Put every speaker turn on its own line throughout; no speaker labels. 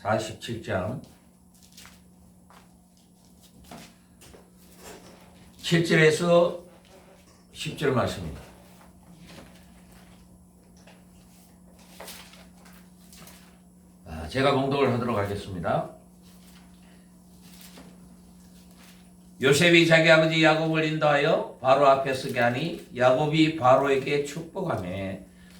47장 7절에서 10절 말씀입니다. 제가 봉독을 하도록 하겠습니다. 요셉이 자기 아버지 야곱을 인도하여 바로 앞에 서게 하니 야곱이 바로에게 축복하며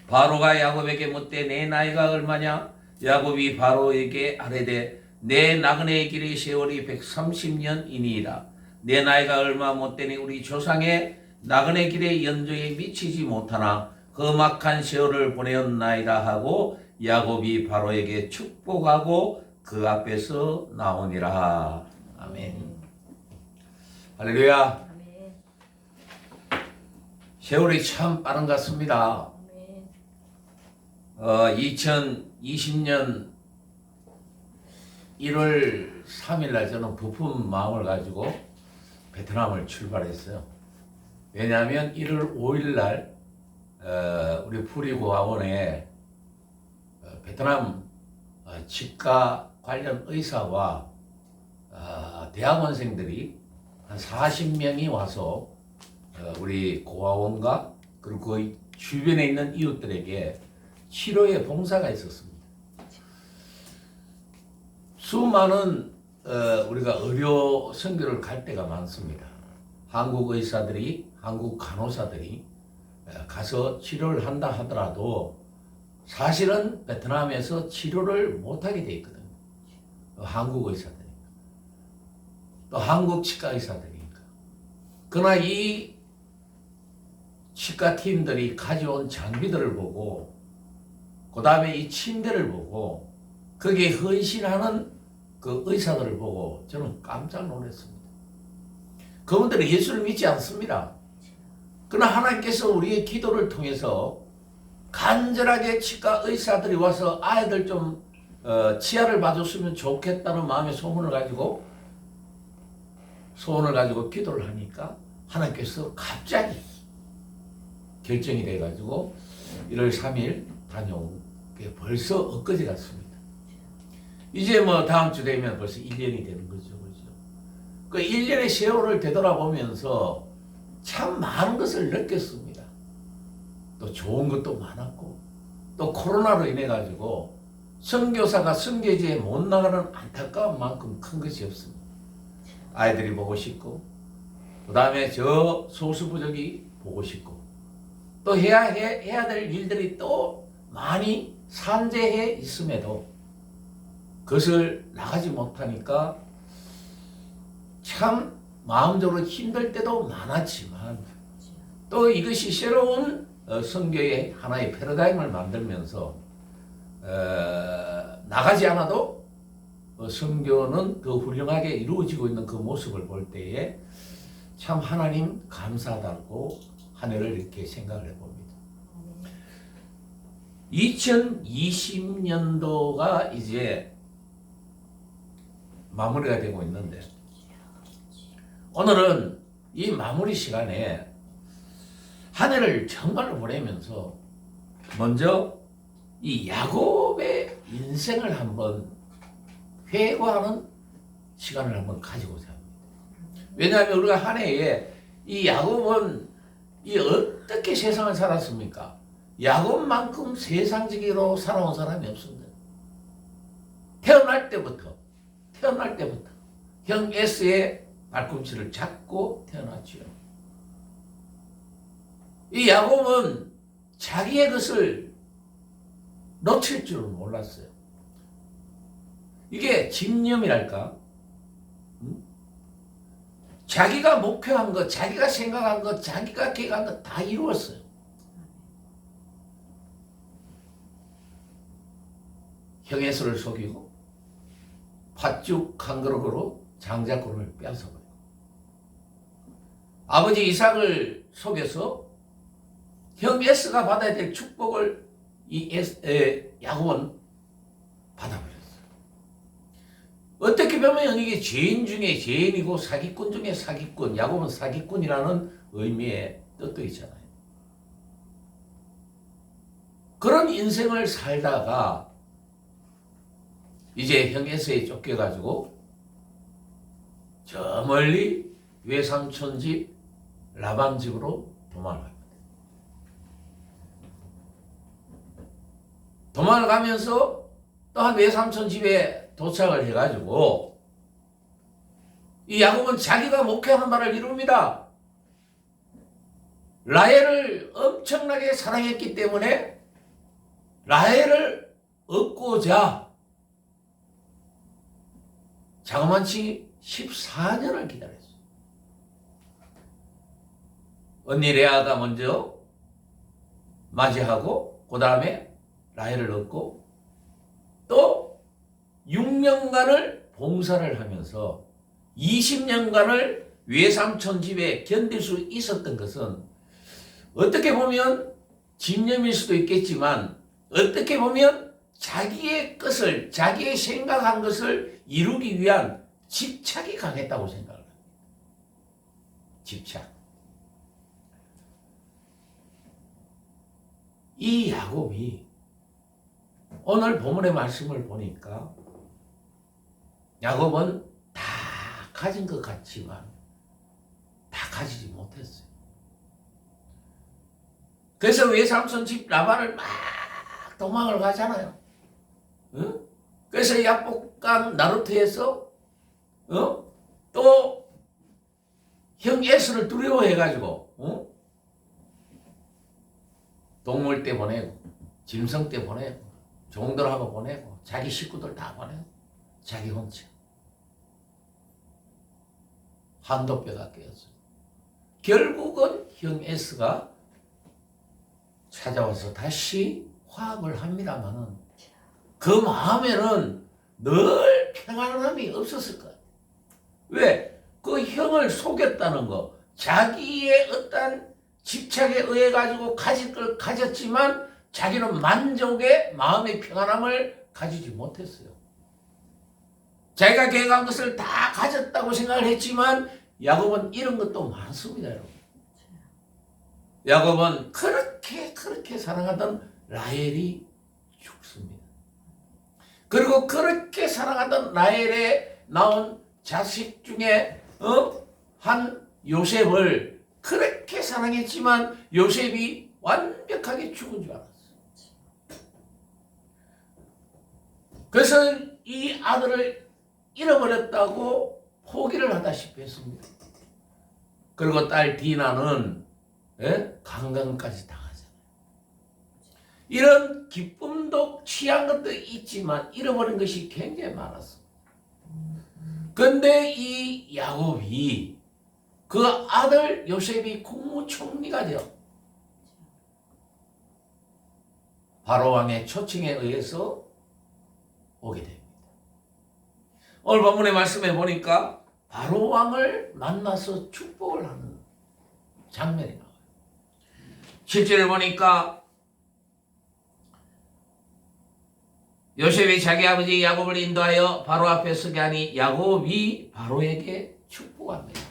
바로가 야곱에게 묻되 내 나이가 얼마냐? 야곱이 바로에게 아뢰되 내 나그네의 길의 세월이 130년이니이다. 내 나이가 얼마 못되니 우리 조상의 나그네 길의 연조에 미치지 못하나 험악한 세월을 보내었나이다 하고 야곱이 바로에게 축복하고 그 앞에서 나오니라. 아멘. 할렐루야.
아멘.
세월이 참 빠른 것 같습니다.
아멘.
2020년 1월 3일 날 저는 부푼 마음을 가지고 베트남을 출발했어요. 왜냐하면 1월 5일 날 우리 부리고아원에 베트남 치과 관련 의사와 대학원생들이 한 40명이 와서 우리 고아원과 그리고 그 주변에 있는 이웃들에게 치료의 봉사가 있었습니다. 수많은 우리가 의료 선교를 갈 때가 많습니다. 한국 의사들이, 한국 간호사들이 가서 치료를 한다 하더라도 사실은 베트남에서 치료를 못하게 돼 있거든요. 한국 의사들이니까. 또 한국 치과 의사들이니까. 그러나 이 치과 팀들이 가져온 장비들을 보고 그 다음에 이 침대를 보고 거기에 헌신하는 그 의사들을 보고 저는 깜짝 놀랐습니다. 그분들은 예수를 믿지 않습니다. 그러나 하나님께서 우리의 기도를 통해서 간절하게 치과 의사들이 와서 아이들 좀 치아를 봐줬으면 좋겠다는 마음의 소원을 가지고 기도를 하니까 하나님께서 갑자기 결정이 돼가지고 1월 3일 다녀온 게 벌써 엊그제 같습니다. 이제 뭐 다음 주 되면 벌써 1년이 되는 거죠. 그죠? 그 1년의 세월을 되돌아보면서 참 많은 것을 느꼈습니다. 또 좋은 것도 많았고 또 코로나로 인해 가지고 선교사가 선교지에 못 나가는 안타까운 만큼 큰 것이 없습니다. 아이들이 보고 싶고 그 다음에 저 소수부족이 보고 싶고 또 해야 될 일들이 또 많이 산재해 있음에도 그것을 나가지 못하니까 참 마음적으로 힘들 때도 많았지만 또 이것이 새로운 선교의 하나의 패러다임을 만들면서 나가지 않아도 선교는 더 훌륭하게 이루어지고 있는 그 모습을 볼 때에 참 하나님 감사하다고 한 해를 이렇게 생각을 해봅니다. 2020년도가 이제 마무리가 되고 있는데 오늘은 이 마무리 시간에 한 해를 정말로 보내면서 먼저 이 야곱의 인생을 한번 회고하는 시간을 한번 가지고자 합니다. 왜냐하면 우리가 한 해에 이 야곱은 이 어떻게 세상을 살았습니까? 야곱만큼 세상적으로 살아온 사람이 없습니다. 태어날 때부터 형 에스의 발꿈치를 잡고 태어났지요. 이 야곱은 자기의 것을 놓칠 줄은 몰랐어요. 이게 집념이랄까? 자기가 목표한 것, 자기가 생각한 것, 자기가 계획한 것 다 이루었어요. 형 에서를 속이고 팥죽 한 그릇으로 장자권을 빼앗아버리고 아버지 이삭을 속여서 형 에스가 받아야 될 축복을 야곱은 받아버렸어요. 어떻게 보면 이게 죄인 중에 죄인이고 사기꾼 중에 사기꾼, 야곱은 사기꾼이라는 의미의 뜻도 있잖아요. 그런 인생을 살다가 이제 형에서에 쫓겨가지고 저 멀리 외삼촌 집 라반 집으로 도망을 갑니다. 도망을 가면서 또한 외삼촌 집에 도착을 해가지고 이 야곱은 자기가 목회하는 바를 이룹니다. 라헬을 엄청나게 사랑했기 때문에 라헬을 얻고자 자그만치 14년을 기다렸어요. 언니 레아가 먼저 맞이하고 그 다음에 라헬을 얻고 또 6년간을 봉사를 하면서 20년간을 외삼촌 집에 견딜 수 있었던 것은 어떻게 보면 집념일 수도 있겠지만 어떻게 보면 자기의 것을 자기의 생각한 것을 이루기 위한 집착이 강했다고 생각을 합니다. 집착. 이 야곱이 오늘 본문의 말씀을 보니까 야곱은 다 가진 것 같지만 다 가지지 못했어요. 그래서 외삼촌 집 라반을 막 도망을 가잖아요. 응? 그래서 약복강 나루터에서 또 형 에스를 두려워해가지고 동물 때 보내고 짐승 때 보내고 종들하고 보내고 자기 식구들 다 보내고 자기 혼자 한도뼈가 깨었어요. 결국은 형 에스가 찾아와서 다시 화합을 합니다만은 그 마음에는 늘 평안함이 없었을 거예요. 왜? 그 형을 속였다는 거, 자기의 어떤 집착에 의해 가지고 가질 걸 가졌지만 자기는 만족의 마음의 평안함을 가지지 못했어요. 자기가 계획한 것을 다 가졌다고 생각을 했지만 야곱은 이런 것도 많습니다, 여러분. 야곱은 그렇게 사랑하던 라헬이 죽습니다. 그리고 그렇게 사랑하던 라헬에 나온 자식 중에 한 요셉을 그렇게 사랑했지만 요셉이 완벽하게 죽은 줄 알았어요. 그래서 이 아들을 잃어버렸다고 포기를 하다시피 했습니다. 그리고 딸 디나는 강간까지 당하잖아요. 이런 기쁨도 취한 것도 있지만 잃어버린 것이 굉장히 많았습니다. 그런데 이 야곱이 그 아들 요셉이 국무총리가 되어 바로왕의 초청에 의해서 오게 됩니다. 오늘 본문의 말씀에 보니까 바로왕을 만나서 축복을 하는 장면이 나와요. 실제를 보니까 요셉이 자기 아버지 야곱을 인도하여 바로 앞에 서게 하니 야곱이 바로에게 축복합니다.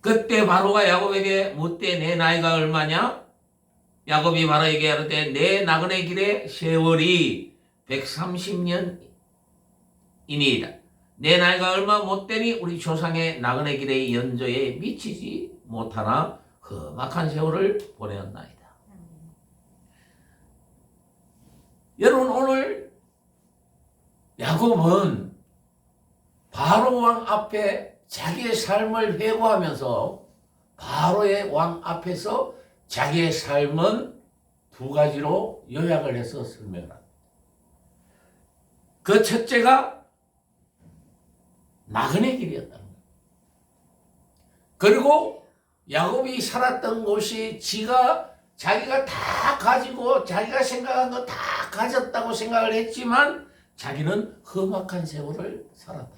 그때 바로가 야곱에게 묻되 내 나이가 얼마냐? 야곱이 바로에게 이르되 내 나그네 길의 세월이 130년이니이다. 내 나이가 얼마 못되니 우리 조상의 나그네 길의 연조에 미치지 못하나 험악한 세월을 보내었나이다. 여러분, 오늘 야곱은 바로 왕 앞에 자기의 삶을 회고하면서 바로의 왕 앞에서 자기의 삶은 두 가지로 요약을 해서 설명합니다. 그 첫째가 나그네 길이었다는 거예요. 그리고 야곱이 살았던 곳이 자기가 다 가지고 자기가 생각한 거 다 가졌다고 생각을 했지만 자기는 험악한 세월을 살았다.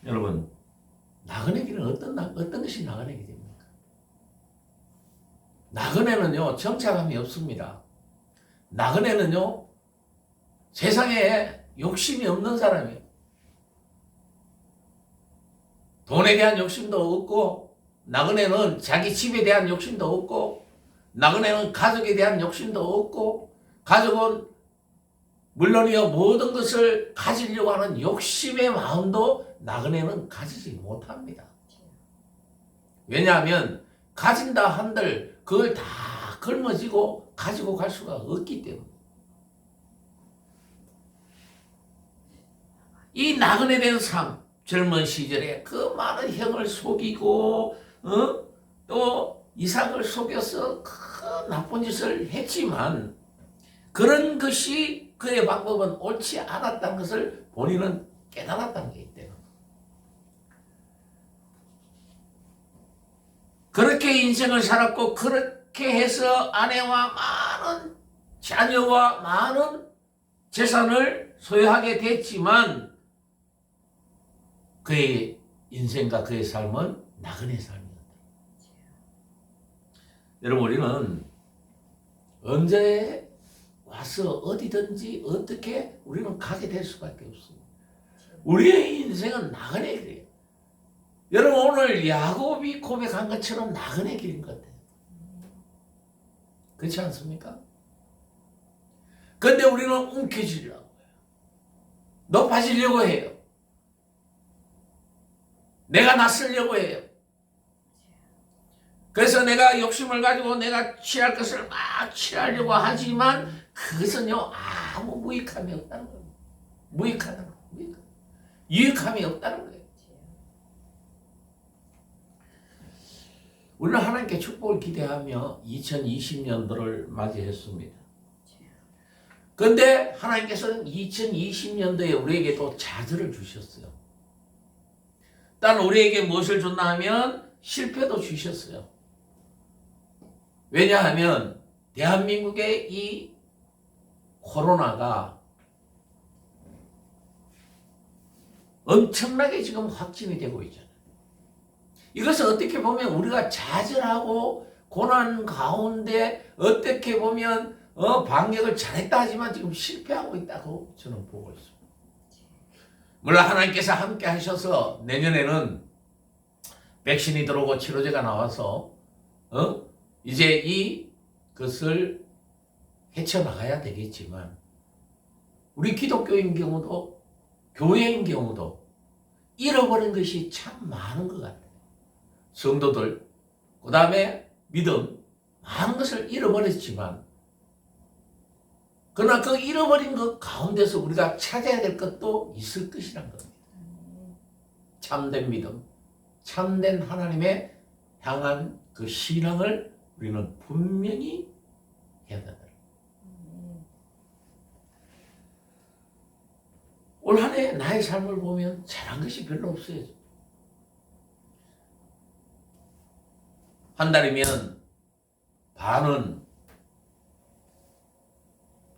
여러분, 나그네 길은 어떤 것이 나그네 길입니까? 나그네는요, 정착함이 없습니다. 나그네는요, 세상에 욕심이 없는 사람이에요. 돈에 대한 욕심도 없고, 나그네는 자기 집에 대한 욕심도 없고, 나그네는 가족에 대한 욕심도 없고 가족은 물론이요 모든 것을 가지려고 하는 욕심의 마음도 나그네는 가지지 못합니다. 왜냐하면 가진다 한들 그걸 다 걸머지고 가지고 갈 수가 없기 때문에. 이 나그네 된 삶, 젊은 시절에 그 많은 형을 속이고 또 이삭을 속여서 큰 나쁜 짓을 했지만 그런 것이 그의 방법은 옳지 않았다는 것을 본인은 깨달았다는 게 있대요. 그렇게 인생을 살았고 그렇게 해서 아내와 많은 자녀와 많은 재산을 소유하게 됐지만 그의 인생과 그의 삶은 나그네 삶이었다. 여러분 우리는 언제 와서 어디든지 어떻게 우리는 가게 될 수밖에 없습니다. 우리의 인생은 나그네 길이에요. 여러분 오늘 야곱이 고백한 것처럼 나그네 길인 것 같아요. 그렇지 않습니까? 그런데 우리는 움켜쥐려고 해요. 높아지려고 해요. 내가 낯설려고 해요. 그래서 내가 욕심을 가지고 내가 취할 것을 막 취하려고 하지만 그것은요 아무 무익함이 없다는 거예요. 무익하다는 거예요. 유익함이 없다는 거예요. 우리는 하나님께 축복을 기대하며 2020년도를 맞이했습니다. 그런데 하나님께서는 2020년도에 우리에게 또 자질을 주셨어요. 단 우리에게 무엇을 줬나 하면 실패도 주셨어요. 왜냐하면 대한민국의 이 코로나가 엄청나게 지금 확진이 되고 있잖아요. 이것을 어떻게 보면 우리가 좌절하고 고난 가운데 어떻게 보면 방역을 잘했다 하지만 지금 실패하고 있다고 저는 보고 있습니다. 물론 하나님께서 함께 하셔서 내년에는 백신이 들어오고 치료제가 나와서 이제 이것을 헤쳐나가야 되겠지만 우리 기독교인 경우도 교회인 경우도 잃어버린 것이 참 많은 것 같아요. 성도들, 그 다음에 믿음, 많은 것을 잃어버렸지만 그러나 그 잃어버린 것 가운데서 우리가 찾아야 될 것도 있을 것이란 겁니다. 참된 믿음, 참된 하나님의 향한 그 신앙을 우리는 분명히 해야 된다. 올 한 해 나의 삶을 보면 잘한 것이 별로 없어요. 한 달이면 반은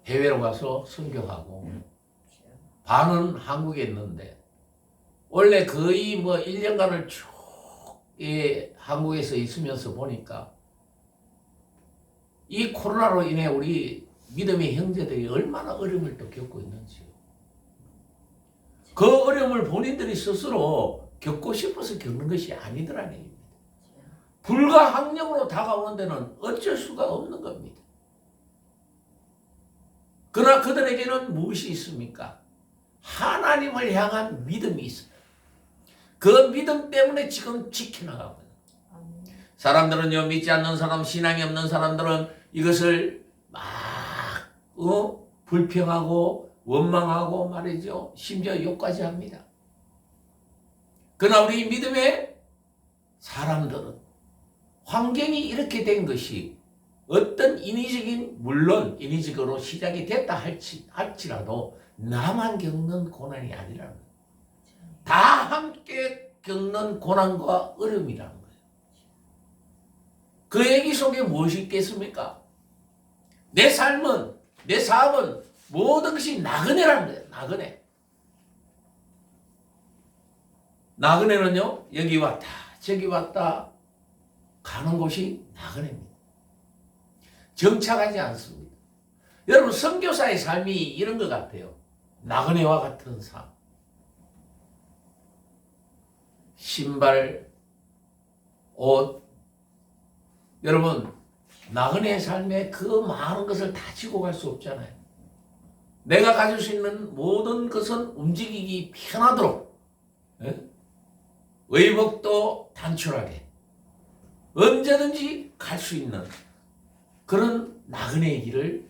해외로 가서 선교하고 반은 한국에 있는데 원래 거의 1년간을 쭉 한국에서 있으면서 보니까 이 코로나로 인해 우리 믿음의 형제들이 얼마나 어려움을 또 겪고 있는지요. 그 어려움을 본인들이 스스로 겪고 싶어서 겪는 것이 아니더라는 얘기입니다. 불가항력으로 다가오는 데는 어쩔 수가 없는 겁니다. 그러나 그들에게는 무엇이 있습니까? 하나님을 향한 믿음이 있습니다. 그 믿음 때문에 지금 지켜나가고 있는 사람들은요, 믿지 않는 사람, 신앙이 없는 사람들은 이것을 막 불평하고 원망하고 말이죠. 심지어 욕까지 합니다. 그러나 우리 믿음의 사람들은 환경이 이렇게 된 것이 어떤 인위적인, 물론 인위적으로 시작이 됐다 할지라도 나만 겪는 고난이 아니라는 거예요. 다 함께 겪는 고난과 어려움이라는 거예요. 그 얘기 속에 무엇이 있겠습니까? 내 삶은, 내 사업은 모든 것이 나그네라는 거예요. 나그네. 나그네는요, 여기 왔다 저기 왔다 가는 곳이 나그네입니다. 정착하지 않습니다. 여러분, 선교사의 삶이 이런 것 같아요. 나그네와 같은 삶. 신발, 옷. 여러분, 나그네 삶에 그 많은 것을 다 지고 갈 수 없잖아요. 내가 가질 수 있는 모든 것은 움직이기 편하도록, 의복도 단출하게 언제든지 갈 수 있는 그런 나그네의 길을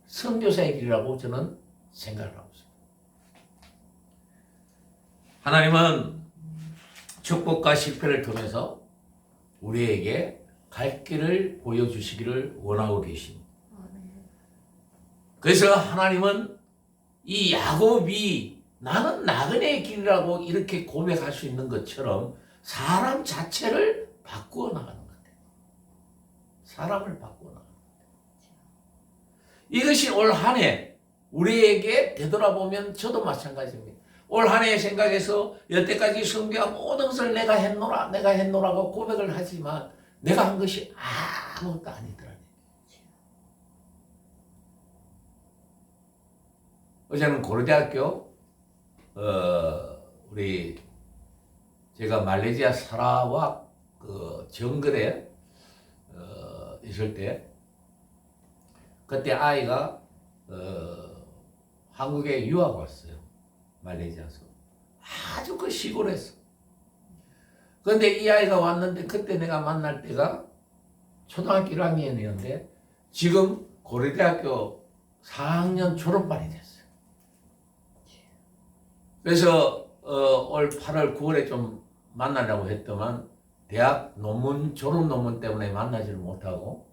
선교사의 길이라고 저는 생각을 하고 있습니다. 하나님은 축복과 식별을 통해서 우리에게 갈 길을 보여주시기를 원하고 계십니다. 그래서 하나님은 이 야곱이 나는 나그네의 길이라고 이렇게 고백할 수 있는 것처럼 사람 자체를 바꾸어 나가는 것 같아요. 사람을 바꾸어 나가는 것 같아요. 이것이 올 한 해 우리에게 되돌아보면 저도 마찬가지입니다. 올 한 해 생각해서 여태까지 성경한 모든 것을 내가 했노라고 고백을 하지만 내가 한 것이 아무것도 아니더라고요. 어제는 고려대학교 우리 제가 말레이시아 사라와 그 정글에 있을 때 그때 아이가 한국에 유학 왔어요. 말레이시아에서 아주 그 시골에서. 그런데 이 아이가 왔는데 그때 내가 만날 때가 초등학교 1학년이었는데 지금 고려대학교 4학년 졸업반이 됐어요. 그래서 올 8월 9월에 좀 만나려고 했더만 대학 논문 졸업 논문 때문에 만나지를 못하고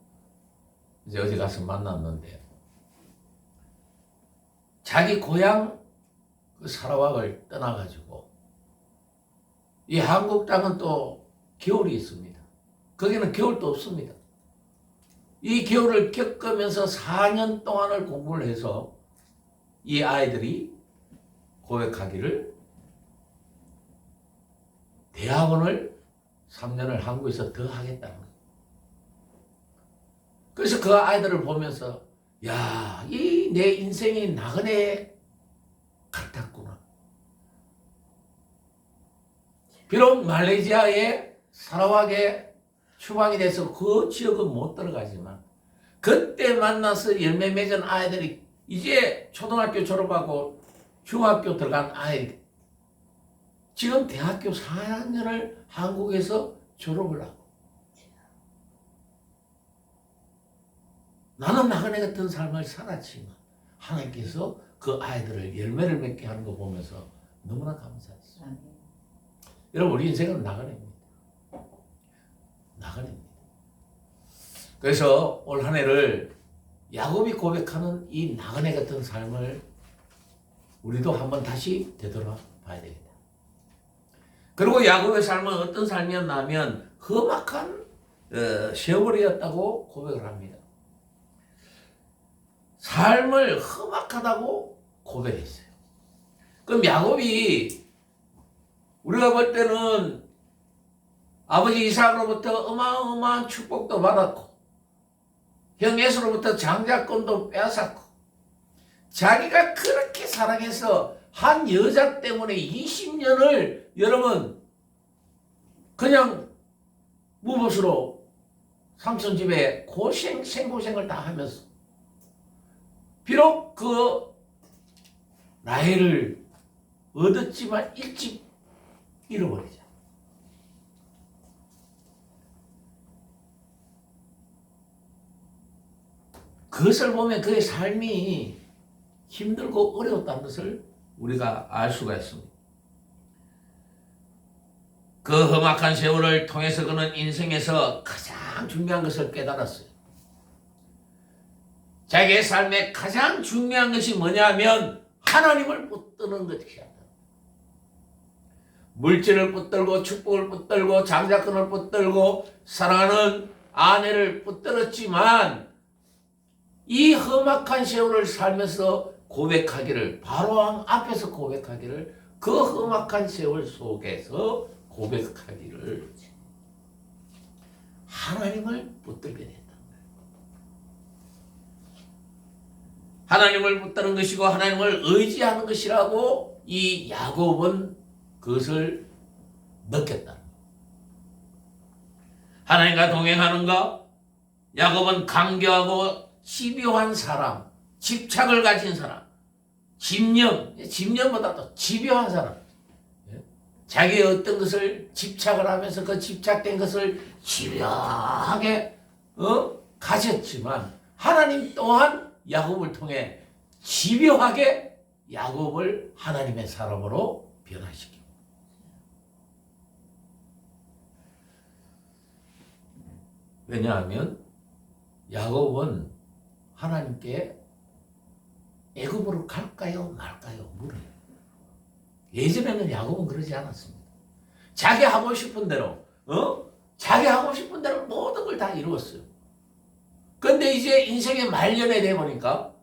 이제 어디 가서 만났는데 자기 고향 그 사라왁을 떠나가지고 이 한국 땅은 또 겨울이 있습니다. 거기는 겨울도 없습니다. 이 겨울을 겪으면서 4년 동안을 공부를 해서 이 아이들이 고백하기를 대학원을 3년을 한국에서 더 하겠다는 거예요. 그래서 그 아이들을 보면서 야, 이 내 인생이 나그네 같았구나. 비록 말레이시아의 사라왁에 추방이 돼서 그 지역은 못 들어가지만 그때 만나서 열매 맺은 아이들이 이제 초등학교 졸업하고 중학교 들어간 아이 지금 대학교 4학년을 한국에서 졸업을 하고 나는 나그네 같은 삶을 살았지만 하나님께서 그 아이들을 열매를 맺게 하는 거 보면서 너무나 감사했어요. 여러분 우리 인생은 나그네입니다. 나그네입니다. 그래서 올 한 해를 야곱이 고백하는 이 나그네 같은 삶을 우리도 한번 다시 되돌아봐야 되겠다. 그리고 야곱의 삶은 어떤 삶이었냐면 험악한 세월이었다고 고백을 합니다. 삶을 험악하다고 고백했어요. 그럼 야곱이 우리가 볼 때는 아버지 이삭으로부터 어마어마한 축복도 받았고 형 에서로부터 장자권도 빼앗았고 자기가 그렇게 사랑해서 한 여자 때문에 20년을 여러분 그냥 무봇으로 삼촌 집에 생고생을 다 하면서 비록 그 나이를 얻었지만 일찍 잃어버리자. 그것을 보면 그의 삶이 힘들고 어려웠다는 것을 우리가 알 수가 있습니다. 그 험악한 세월을 통해서 그는 인생에서 가장 중요한 것을 깨달았어요. 자기의 삶에 가장 중요한 것이 뭐냐면 하나님을 붙드는 것이야. 물질을 붙들고 축복을 붙들고 장자권을 붙들고 사랑하는 아내를 붙들었지만 이 험악한 세월을 살면서 고백하기를 바로왕 앞에서 고백하기를 그 험악한 세월 속에서 고백하기를 하나님을 붙들게 됐다. 하나님을 붙드는 것이고 하나님을 의지하는 것이라고 이 야곱은 그것을 느꼈다. 하나님과 동행하는가? 야곱은 강교하고 집요한 사람, 집착을 가진 사람, 집념보다도 집요한 사람. 자기의 어떤 것을 집착을 하면서 그 집착된 것을 집요하게 가졌지만 하나님 또한 야곱을 통해 집요하게 야곱을 하나님의 사람으로 변화시킵니다. 왜냐하면 야곱은 하나님께 애굽으로 갈까요 말까요 물어요. 예전에는 야곱은 그러지 않았습니다. 자기 하고 싶은 대로 자기 하고 싶은 대로 모든 걸 다 이루었어요. 그런데 이제 인생의 말년에 돼 보니까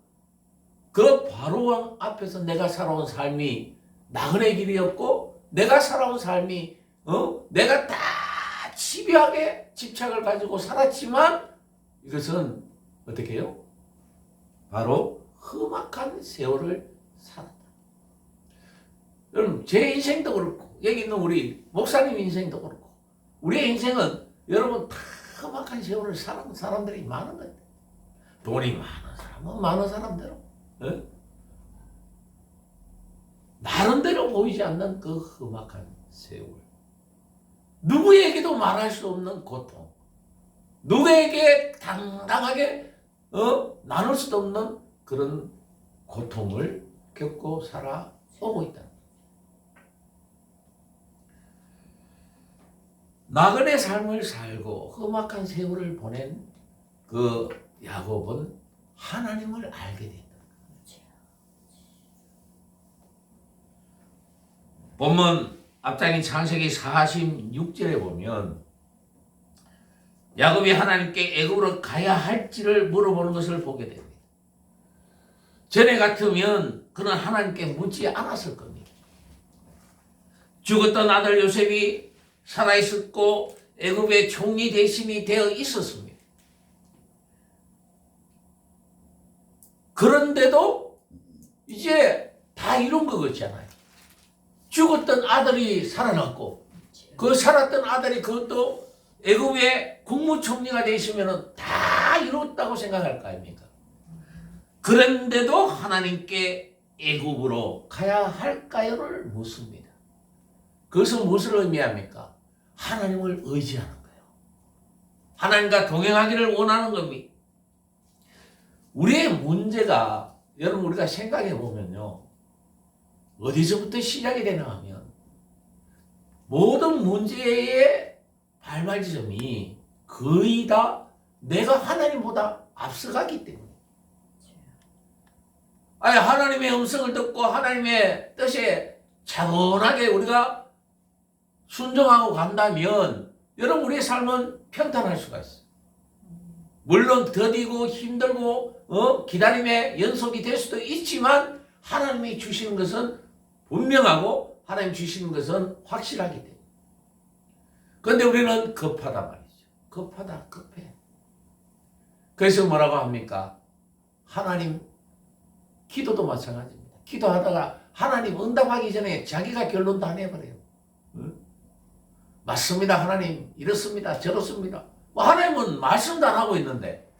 그 바로 앞에서 내가 살아온 삶이 나그네 길이었고 내가 살아온 삶이 내가 다 집요하게 집착을 가지고 살았지만 이것은 어떻게 해요? 바로 험악한 세월을 살았다. 여러분 제 인생도 그렇고 여기 있는 우리 목사님 인생도 그렇고 우리의 인생은 여러분 다 험악한 세월을 사는 사람들이 많은 거예요. 돈이 많은 사람은 많은 사람대로 나름대로 보이지 않는 그 험악한 세월, 누구에게도 말할 수 없는 고통, 누구에게 당당하게 나눌 수도 없는 그런 고통을 겪고 살아오고 있다. 나그네 삶을 살고 험악한 세월을 보낸 그 야곱은 하나님을 알게 됐다. 본문 앞장인 창세기 46절에 보면 야곱이 하나님께 애굽으로 가야 할지를 물어보는 것을 보게 됩니다. 전에 같으면 그는 하나님께 묻지 않았을 겁니다. 죽었던 아들 요셉이 살아있었고 애굽의 총리 대신이 되어 있었습니다. 그런데도 이제 다 이룬 것 같잖아요. 죽었던 아들이 살아났고 그 살았던 아들이 그것도 애굽의 국무총리가 되시면 다 이뤘다고 생각할 거 아닙니까? 그런데도 하나님께 애굽으로 가야 할까요를 묻습니다. 그것은 무엇을 의미합니까? 하나님을 의지하는 거예요. 하나님과 동행하기를 원하는 겁니다. 우리의 문제가 여러분 우리가 생각해 보면요. 어디서부터 시작이 되나 하면 모든 문제의 발발지점이 거의 다 내가 하나님보다 앞서가기 때문에 아니 하나님의 음성을 듣고 하나님의 뜻에 차분하게 우리가 순종하고 간다면 여러분 우리의 삶은 평탄할 수가 있어요. 물론 더디고 힘들고 기다림의 연속이 될 수도 있지만 하나님이 주시는 것은 분명하고 하나님 주시는 것은 확실하기 때문에. 그런데 우리는 급하다 말이죠. 급해. 그래서 뭐라고 합니까? 하나님 기도도 마찬가지입니다. 기도하다가 하나님 응답하기 전에 자기가 결론 다 내버려요. 맞습니다. 하나님 이렇습니다. 저렇습니다. 하나님은 말씀도 안 하고 있는데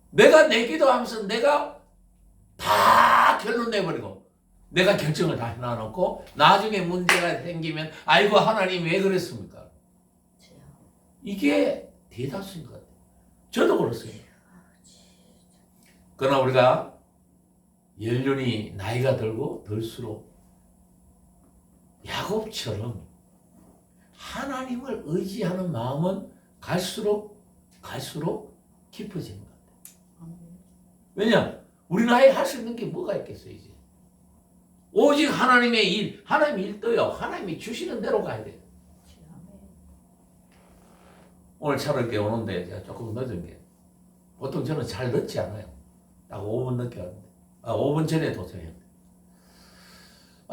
내가 내 기도하면서 내가 다 결론 내버리고 내가 결정을 다 해놔놓고 나중에 문제가 생기면 아이고 하나님 왜 그랬습니까? 이게 대다수인 것 같아요. 저도 그렇습니다. 그러나 우리가 연륜이 나이가 들고 들수록 야곱처럼 하나님을 의지하는 마음은 갈수록 깊어지는 것 같아요. 왜냐? 우리 나이에 할 수 있는 게 뭐가 있겠어요 이제. 오직 하나님의 일, 하나님의 일도요. 하나님이 주시는 대로 가야 돼요. 오늘 차로 이렇게 오는데 제가 조금 늦은 게 보통 저는 잘 늦지 않아요. 딱 5분 늦게 왔는데 5분 전에 도착했는데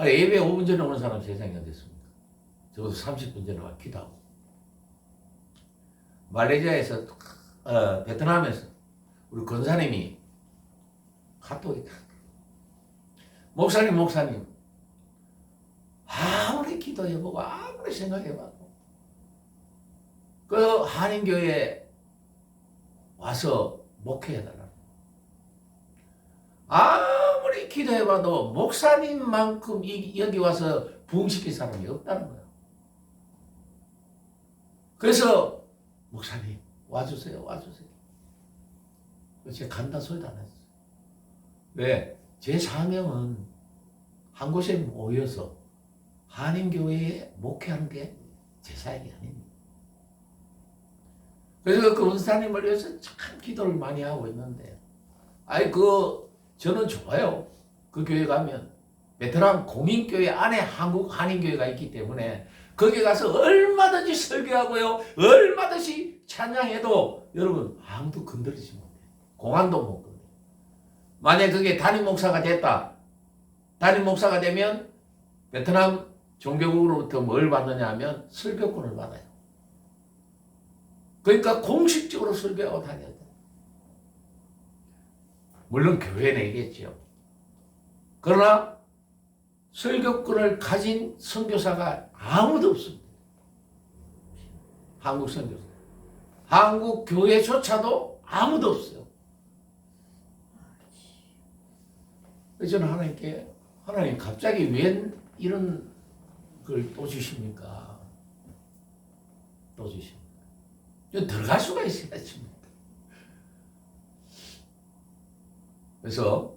예배 5분 전에 오는 사람 세상에 어디 있습니까? 적어도 30분 전에 와 기도하고 말레이시아에서 베트남에서 우리 권사님이 카톡이 목사님 아무리 기도해보고 아무리 생각해봐도 그 한인교회 와서 목회해달라. 아무리 기도해봐도 목사님만큼 여기 와서 부흥시킬 사람이 없다는 거예요. 그래서 목사님 와주세요. 제가 간다 소리도 안 했어요. 왜? 제 사명은 한 곳에 모여서 한인교회에 목회하는 게 제 사역이 아닙니다. 그래서 그 원사님을 위해서 참 기도를 많이 하고 있는데, 저는 좋아요. 그 교회 가면 베트남 공인교회 안에 한국 한인교회가 있기 때문에 거기 가서 얼마든지 설교하고요, 얼마든지 찬양해도 여러분 아무도 건드리지 못해요. 공안도 못 건드려요. 만약 그게 담임 목사가 됐다. 담임 목사가 되면 베트남 종교국으로부터 뭘 받느냐 하면 설교권을 받아요. 그러니까 공식적으로 설교하고 다녀야 돼요. 물론 교회 내겠죠. 그러나 설교권을 가진 선교사가 아무도 없습니다. 한국 선교사. 한국 교회조차도 아무도 없어요. 그래서 저는 하나님 갑자기 웬 이런 걸 또 주십니까? 또 주십니까? 들어갈 수가 있어야지. 그래서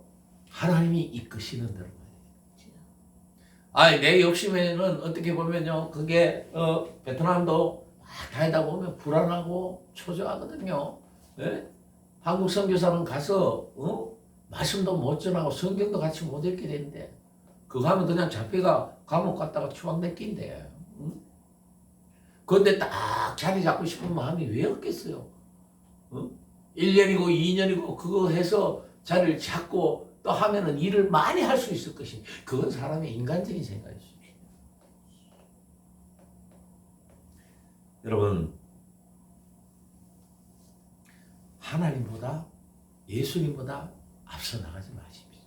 하나님이 이끄시는 대로 내 욕심에는 어떻게 보면요, 그게 베트남도 막 다니다 보면 불안하고 초조하거든요. 네? 한국 선교사는 가서 말씀도 못 전하고 성경도 같이 못 읽게 되는데, 그거 하면 그냥 잡혀가 감옥 갔다가 추방 냈긴데. 그런데 딱 자리 잡고 싶은 마음이 왜 없겠어요? 1년이고 2년이고 그거 해서 자리를 잡고 또 하면은 일을 많이 할 수 있을 것이, 그건 사람의 인간적인 생각이죠. 여러분, 하나님보다 예수님보다 앞서 나가지 마십시오.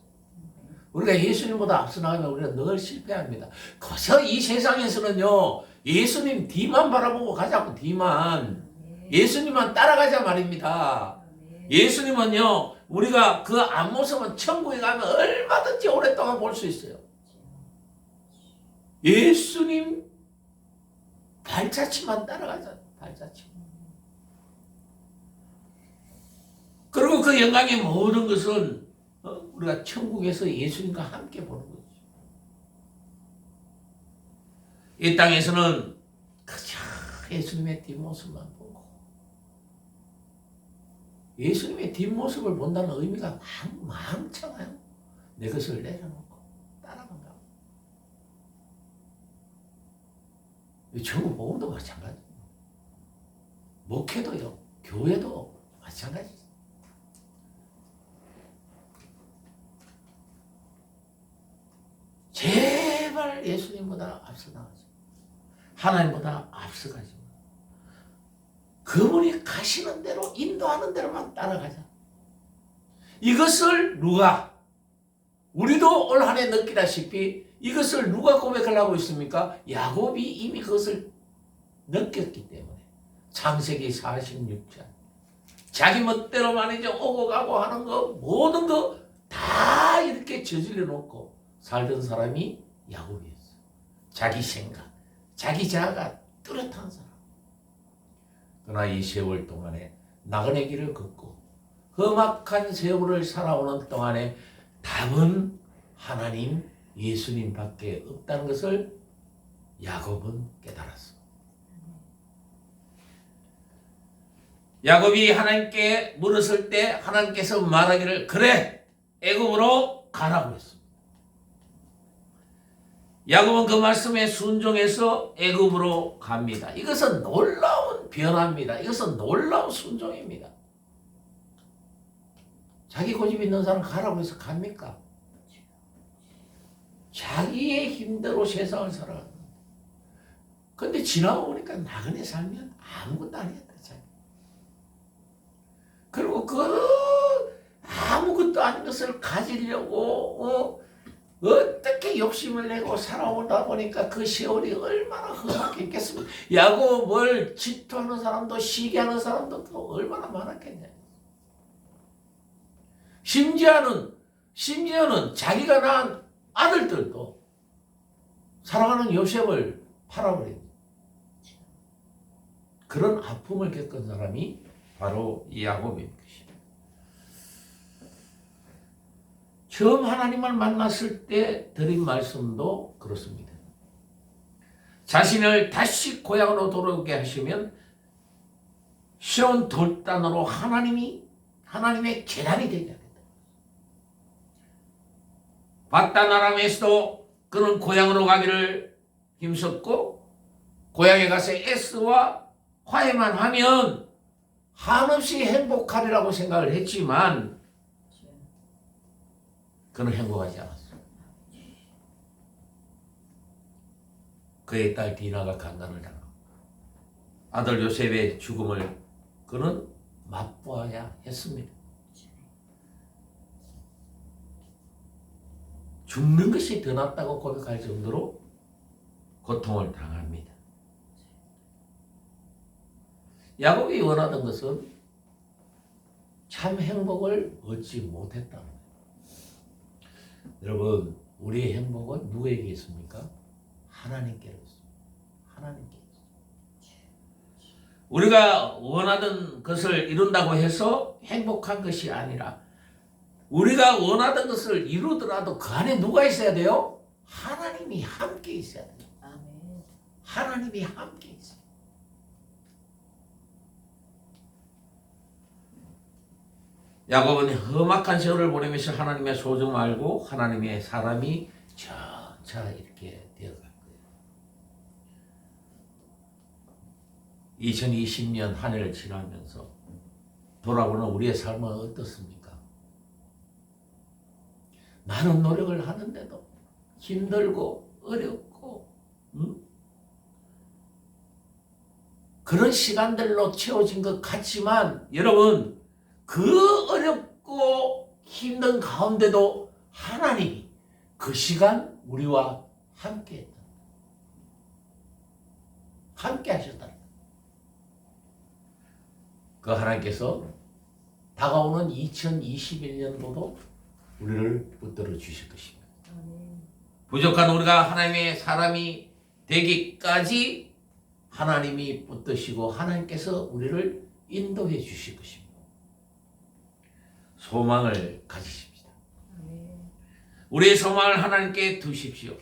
우리가 예수님보다 앞서 나가면 우리가 늘 실패합니다. 그래서 이 세상에서는요, 예수님 뒤만 바라보고 가자고, 뒤만. 예수님만 따라가자 말입니다. 예수님은요, 우리가 그 앞모습은 천국에 가면 얼마든지 오랫동안 볼 수 있어요. 예수님 발자취만 따라가자. 발자취. 그리고 그 영광의 모든 것은 우리가 천국에서 예수님과 함께 보는 거죠. 이 땅에서는 그저 예수님의 뒷모습만 보고, 예수님의 뒷모습을 본다는 의미가 많잖아요. 내 것을 내려놓고 따라간다. 천국 복음도 마찬가지예요. 목회도요, 교회도 마찬가지예요. 제발 예수님보다 앞서 나가자. 하나님보다 앞서가지. 그분이 가시는 대로, 인도하는 대로만 따라가자. 이것을 우리도 올 한 해 느끼다시피 이것을 누가 고백하려고 있습니까? 야곱이 이미 그것을 느꼈기 때문에. 창세기 46장. 자기 멋대로 말이죠, 오고 가고 하는 거, 모든 거 다 이렇게 저질러 놓고 살던 사람이 야곱이었어. 자기 생각, 자기 자아가 뚜렷한 사람. 그러나 이 세월 동안에 나그네 길을 걷고 험악한 세월을 살아오는 동안에 답은 하나님, 예수님밖에 없다는 것을 야곱은 깨달았어. 야곱이 하나님께 물었을 때 하나님께서 말하기를, 그래, 애굽으로 가라고 했습니다. 야곱은 그 말씀에 순종해서 애굽으로 갑니다. 이것은 놀라운 변화입니다. 이것은 놀라운 순종입니다. 자기 고집 있는 사람 가라고 해서 갑니까? 자기의 힘대로 세상을 살아가는. 근데 지나고 보니까 나그네 살면 아무것도 아니었다. 그리고 아무것도 아닌 것을 가지려고 어떻게 욕심을 내고 살아오다 보니까 그 세월이 얼마나 험악했겠습니까? 야곱을 질투하는 사람도 시기하는 사람도 또 얼마나 많았겠냐. 심지어는 자기가 낳은 아들들도 사랑하는 요셉을 팔아버립니다. 그런 아픔을 겪은 사람이 바로 이 야곱인 것입니다. 처음 하나님을 만났을 때 드린 말씀도 그렇습니다. 자신을 다시 고향으로 돌아오게 하시면 시온 돌단으로 하나님의 계단이 되게 하겠다. 바단 아람에서도 그는 고향으로 가기를 힘썼고 고향에 가서 에스와 화해만 하면 한없이 행복하리라고 생각을 했지만 그는 행복하지 않았어요. 그의 딸 디나가 강간을 당하고 아들 요셉의 죽음을 그는 맛보아야 했습니다. 죽는 것이 더 낫다고 고백할 정도로 고통을 당합니다. 야곱이 원하던 것은 참 행복을 얻지 못했다는 거예요. 여러분, 우리의 행복은 누구에게 있습니까? 하나님께로 있습니다. 하나님께 있습니다. 우리가 원하던 것을 이룬다고 해서 행복한 것이 아니라 우리가 원하던 것을 이루더라도 그 안에 누가 있어야 돼요? 하나님이 함께 있어야 돼요.
아멘.
하나님이 함께 있어요. 야곱은 험악한 세월을 보내면서 하나님의 소중을 알고 하나님의 사람이 점차 이렇게 되어갈 거예요. 2020년 한 해를 지나면서 돌아보는 우리의 삶은 어떻습니까? 많은 노력을 하는데도 힘들고 어렵고 그런 시간들로 채워진 것 같지만 여러분, 그 어렵고 힘든 가운데도 하나님이 그 시간 우리와 함께 했다. 함께 하셨다. 그 하나님께서 다가오는 2021년도도 우리를 붙들어 주실 것입니다. 부족한 우리가 하나님의 사람이 되기까지 하나님이 붙드시고 하나님께서 우리를 인도해 주실 것입니다. 소망을 가지십시다. 우리의 소망을 하나님께 두십시오.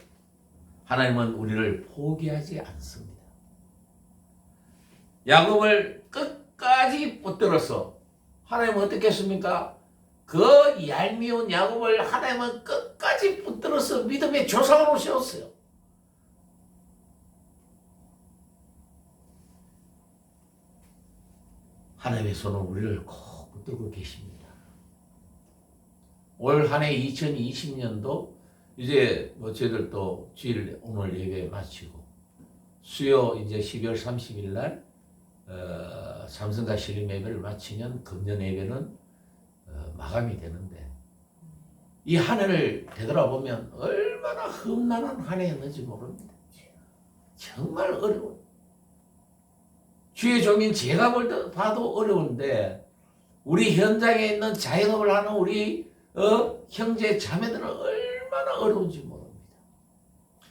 하나님은 우리를 포기하지 않습니다. 야곱을 끝까지 붙들어서 하나님은 어떻게 했습니까? 그 얄미운 야곱을 하나님은 끝까지 붙들어서 믿음의 조상으로 세웠어요. 하나님의 손은 우리를 꼭 붙들고 계십니다. 올 한 해 2020년도 이제 저희들 또 주일 오늘 예배 마치고 수요 이제 12월 30일 날 삼성과 신림 예배를 마치면 금년 예배는 마감이 되는데 이 한 해를 되돌아보면 얼마나 험난한 한 해였는지 모릅니다. 정말 어려운 주의 종인 제가 봐도 어려운데 우리 현장에 있는 자영업을 하는 우리 형제 자매들은 얼마나 어려운지 모릅니다.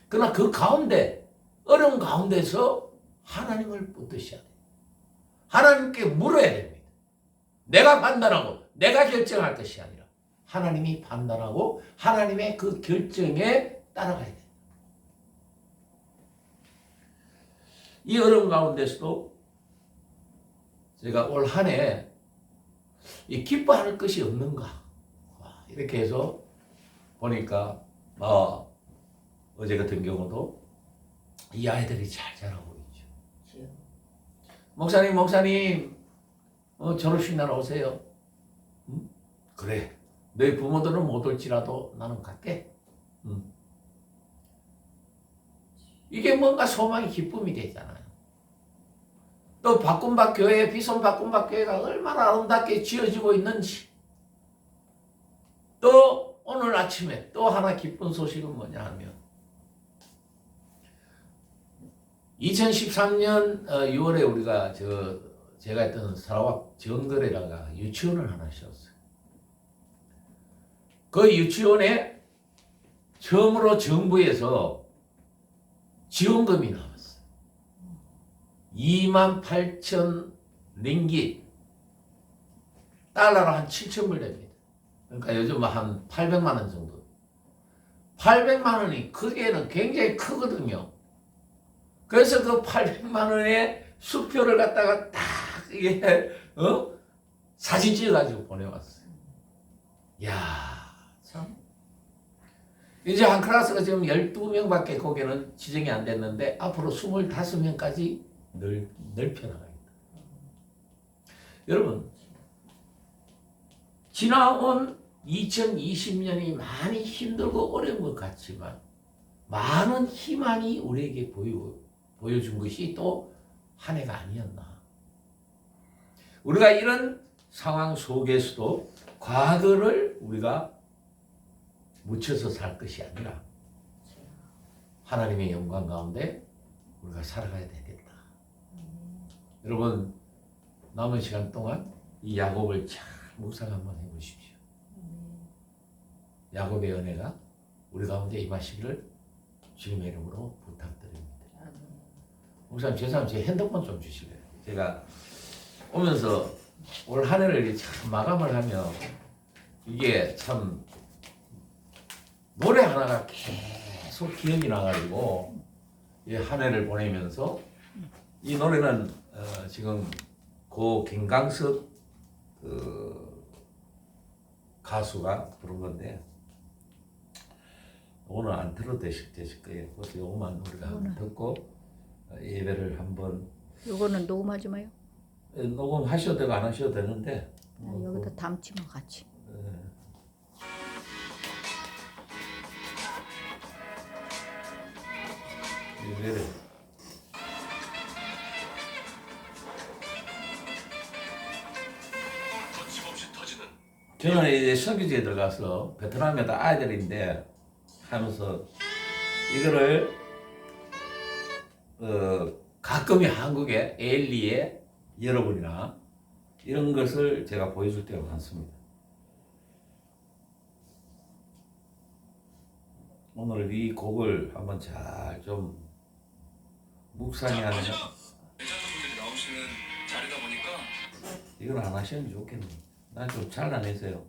그러나 그 가운데 어려운 가운데서 하나님을 붙드셔야 돼요. 하나님께 물어야 됩니다. 내가 판단하고 내가 결정할 것이 아니라 하나님이 판단하고 하나님의 그 결정에 따라가야 돼요. 이 어려운 가운데서도 제가 올 한 해 이 기뻐할 것이 없는가 이렇게 해서 보니까 어제 같은 경우도 이 아이들이 잘 자라고 있죠. 목사님 졸업식 날 오세요. 그래, 너희 부모들은 못 올지라도 나는 갈게. 이게 뭔가 소망이 기쁨이 되잖아요. 또 바꿈박 교회, 비손 바꿈박 교회가 얼마나 아름답게 지어지고 있는지. 또 오늘 아침에 또 하나 기쁜 소식은 뭐냐 하면 2013년 6월에 우리가 제가 했던 사라왁 정글에다가 유치원을 하나 지었어요. 그 유치원에 처음으로 정부에서 지원금이 나왔어요. 28,000 링깃, 달러로 한 7,000불 됩니다. 그러니까 요즘 한 800만 원 정도. 800만 원이 크기에는 굉장히 크거든요. 그래서 그 800만 원의 수표를 갖다가 딱 이게 사진 찍어가지고 보내왔어요. 야, 참. 이제 한 클래스가 지금 12명밖에 거기는 지정이 안 됐는데 앞으로 25명까지 넓혀나가겠다. 여러분, 지나온 2020년이 많이 힘들고 어려운 것 같지만 많은 희망이 우리에게 보여준 것이 또 한 해가 아니었나. 우리가 이런 상황 속에서도 과거를 우리가 묻혀서 살 것이 아니라 하나님의 영광 가운데 우리가 살아가야 되겠다. 여러분, 남은 시간 동안 이 야곱을 잘 묵상 한번 해보십시오. 야곱의 은혜가 우리 가운데 임하시기를 주님의 이름으로 부탁드립니다. 목사님, 죄송합니다. 제 핸드폰 좀 주실래요? 제가 오면서 올 한 해를 참 마감을 하면 이게 참 노래 하나가 계속 기억이 나가지고 이 한 해를 보내면서 이 노래는 지금 고 김강석 그 가수가 부른 건데 오늘 안 들어도 되실 거예요. 그래서 요것만 우리가 한번 듣고 예배를 한번.
요거는 녹음하지 마요.
녹음하셔도 되고 안 하셔도 되는데
여기다 담치면 같이.
예배를 저는 이제 석유지에 들어가서 베트남에 다 아이들인데 하면서 이거를 가끔이 한국의 에일리의 여러분이나 이런 것을 제가 보여줄 때가 많습니다. 오늘 이 곡을 한번 잘 좀 묵상해 하면
여자분들이 나오시는 자리다 보니까
이건 안 하시면 좋겠네. 난 좀 잘라내세요.